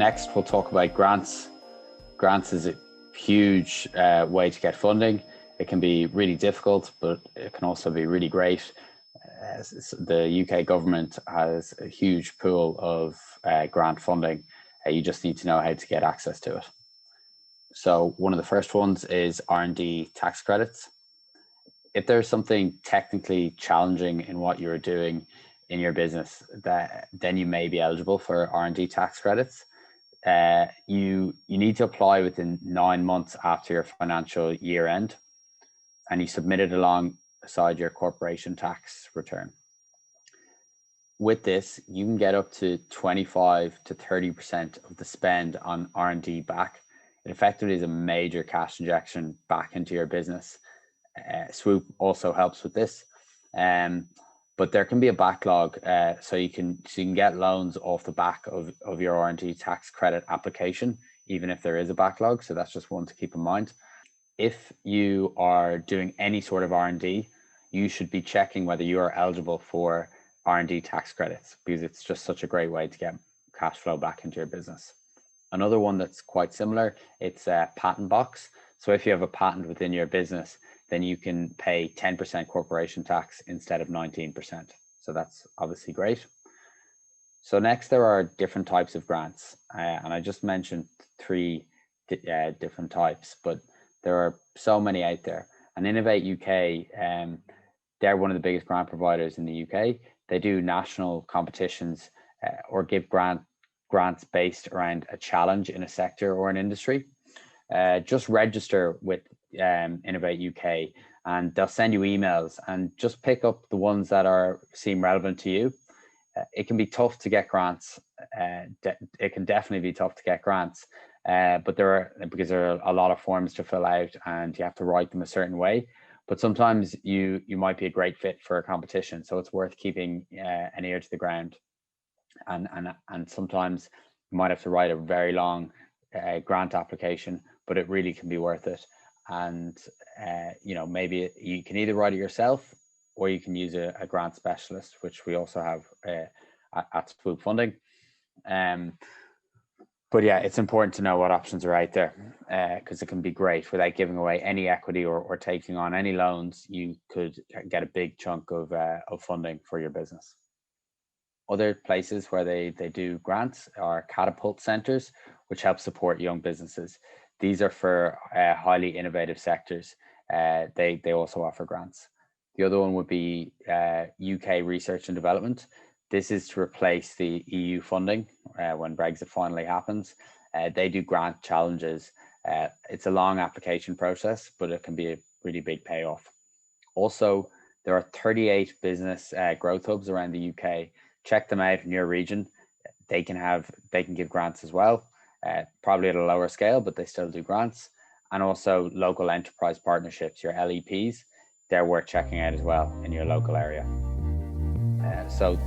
Next, we'll talk about grants. Grants is a huge way to get funding. It can be really difficult, but it can also be really great. The UK government has a huge pool of grant funding. You just need to know how to get access to it. So one of the first ones is R&D tax credits. If there's something technically challenging in what you're doing in your business, then you may be eligible for R&D tax credits. You need to apply within 9 months after your financial year end, and you submit it alongside your corporation tax return. With this, you can get up to 25 to 30% of the spend on R&D back. It effectively is a major cash injection back into your business. Swoop also helps with this, but there can be a backlog, so you can get loans off the back of your R&D tax credit application, even if there is a backlog. So that's just one to keep in mind. If you are doing any sort of R&D, you should be checking whether you are eligible for R&D tax credits, because it's just such a great way to get cash flow back into your business. Another one that's quite similar, it's a patent box. So if you have a patent within your business, then you can pay 10% corporation tax instead of 19%. So that's obviously great. So next, there are different types of grants. And I just mentioned three different types, but there are so many out there. And Innovate UK, they're one of the biggest grant providers in the UK. They do national competitions or give grants based around a challenge in a sector or an industry. Just register with Innovate UK, and they'll send you emails, and just pick up the ones that seem relevant to you. It can be tough to get grants. It can definitely be tough to get grants, but because there are a lot of forms to fill out, and you have to write them a certain way. But sometimes you might be a great fit for a competition, so it's worth keeping an ear to the ground. And sometimes you might have to write a very long grant application, but it really can be worth it. And maybe you can either write it yourself, or you can use a grant specialist, which we also have at Swoop Funding. But yeah, it's important to know what options are out there, because it can be great. Without giving away any equity or taking on any loans, you could get a big chunk of funding for your business. Other places where they do grants are catapult centers, which help support young businesses. These are for highly innovative sectors. They also offer grants. The other one would be UK Research and Development. This is to replace the EU funding when Brexit finally happens. They do grant challenges. It's a long application process, but it can be a really big payoff. Also, there are 38 business growth hubs around the UK. Check them out in your region. They can give grants as well, probably at a lower scale, but they still do grants. And also local enterprise partnerships, your LEPs, they're worth checking out as well in your local area. So